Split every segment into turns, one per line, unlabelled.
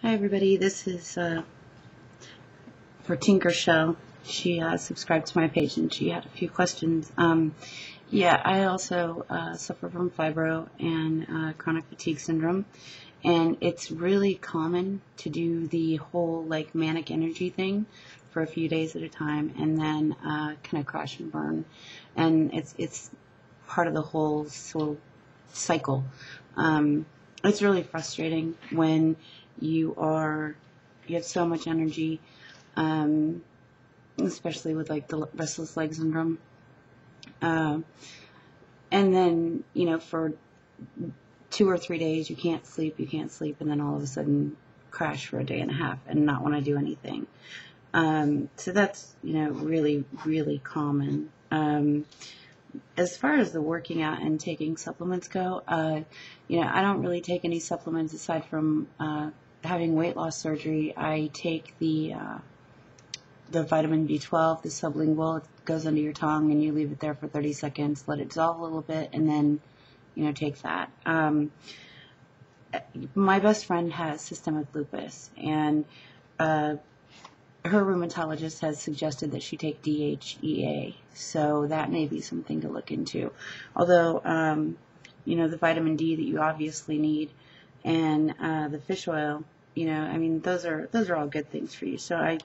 Hi everybody, this is for Tinkerchelle. She subscribed to my page and she had a few questions. Yeah, I also suffer from fibro and chronic fatigue syndrome, and it's really common to do the whole like manic energy thing for a few days at a time and then kind of crash and burn, and it's part of the whole cycle. It's really frustrating when you have so much energy, especially with like the restless leg syndrome, and then for 2 or 3 days you can't sleep, and then all of a sudden crash for a day and a half and not want to do anything. So that's really, really common. As far as the working out and taking supplements go, I don't really take any supplements aside from having weight loss surgery. I take the vitamin B12, the sublingual. It goes under your tongue and you leave it there for 30 seconds, let it dissolve a little bit, and then take that. My best friend has systemic lupus, and her rheumatologist has suggested that she take DHEA, so that may be something to look into. Although, the vitamin D that you obviously need, and the fish oil, I mean, those are all good things for you. So I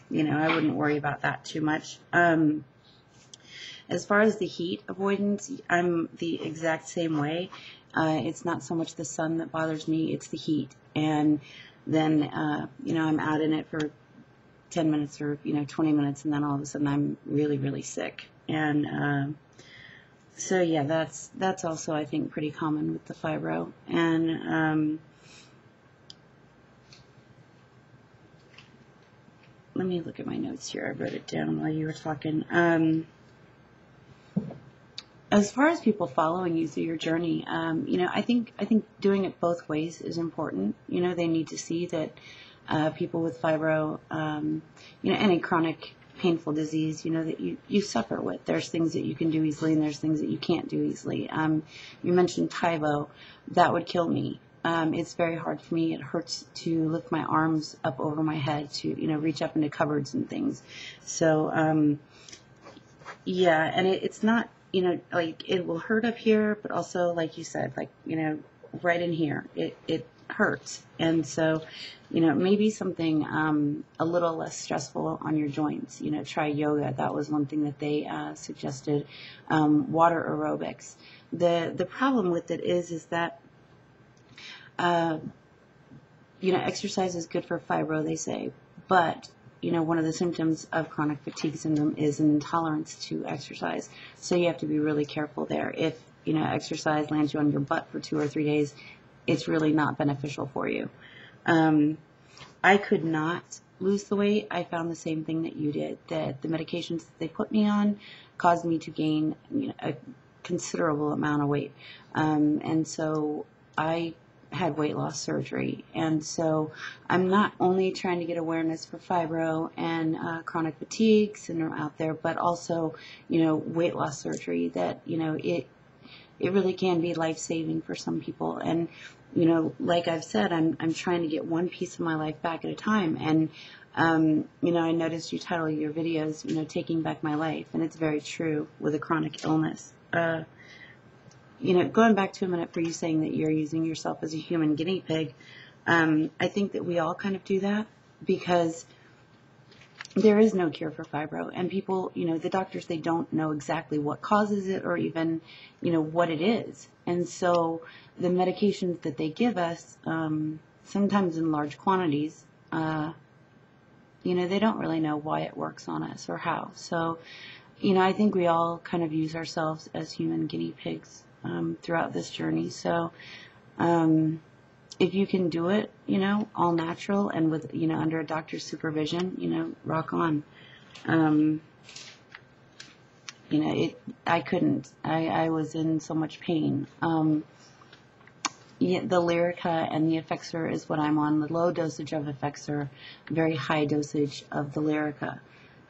wouldn't worry about that too much. As far as the heat avoidance, I'm the exact same way. It's not so much the sun that bothers me; it's the heat, and then I'm out in it for 10 minutes or 20 minutes, and then all of a sudden I'm really, really sick. And so yeah, that's also, I think, pretty common with the fibro. And let me look at my notes here. I wrote it down while you were talking. As far as people following you through your journey, I think doing it both ways is important. They need to see that people with fibro, any chronic painful disease, that you suffer with. There's things that you can do easily and there's things that you can't do easily. You mentioned Tybo. That would kill me. It's very hard for me. It hurts to lift my arms up over my head to, reach up into cupboards and things. So, yeah, and it's not, like it will hurt up here, but also, like you said, like, right in here, it hurts. And so, maybe something a little less stressful on your joints. Try yoga. That was one thing that they suggested. Water aerobics. The problem with it is that exercise is good for fibro, they say, but one of the symptoms of chronic fatigue syndrome is an intolerance to exercise. So you have to be really careful there. If exercise lands you on your butt for 2 or 3 days, it's really not beneficial for you. I could not lose the weight. I found the same thing that you did, that the medications that they put me on caused me to gain a considerable amount of weight. And so I had weight loss surgery. And so I'm not only trying to get awareness for fibro and chronic fatigue syndrome out there, but also, weight loss surgery, that, it really can be life-saving for some people. And like I've said, I'm trying to get one piece of my life back at a time. And, I noticed you title your videos, Taking Back My Life. And it's very true with a chronic illness. Going back to a minute for you saying that you're using yourself as a human guinea pig, I think that we all kind of do that because there is no cure for fibro. And people, the doctors, they don't know exactly what causes it or even, what it is. And so the medications that they give us, sometimes in large quantities, they don't really know why it works on us or how. So, I think we all kind of use ourselves as human guinea pigs throughout this journey. So if you can do it, all natural and with, under a doctor's supervision, rock on. I couldn't. I was in so much pain. The Lyrica and the Effexor is what I'm on. The low dosage of Effexor, very high dosage of the Lyrica.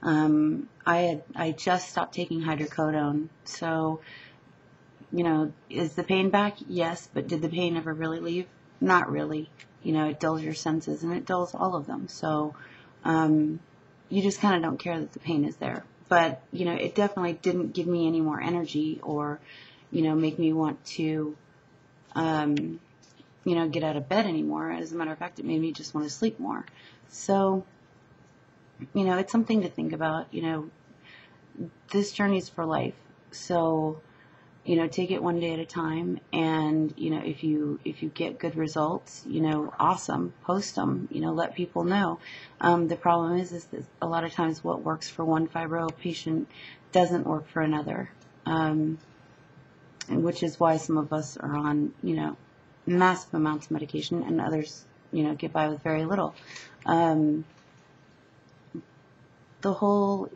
I just stopped taking hydrocodone. So, is the pain back? Yes, but did the pain ever really leave? Not really. you know, it dulls your senses, and it dulls all of them. So you just kind of don't care that the pain is there. But, you know, it definitely didn't give me any more energy or, you know, make me want to, you know, get out of bed anymore. As a matter of fact, it made me just want to sleep more. So, you know, it's something to think about. You know, this journey is for life. So, you know, take it one day at a time. And, you know, if you get good results, you know, awesome, post them, you know, let people know. The problem is that a lot of times what works for one fibro patient doesn't work for another. And which is why some of us are on, you know, massive amounts of medication, and others, you know, get by with very little. The whole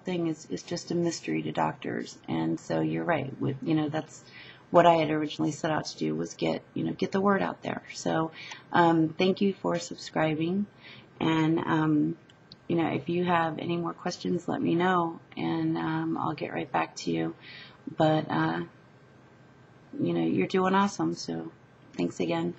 thing is just a mystery to doctors. And so you're right, with, you know, that's what I had originally set out to do, was get the word out there. So thank you for subscribing, and you know, if you have any more questions, let me know, and I'll get right back to you. But you know, you're doing awesome, so thanks again.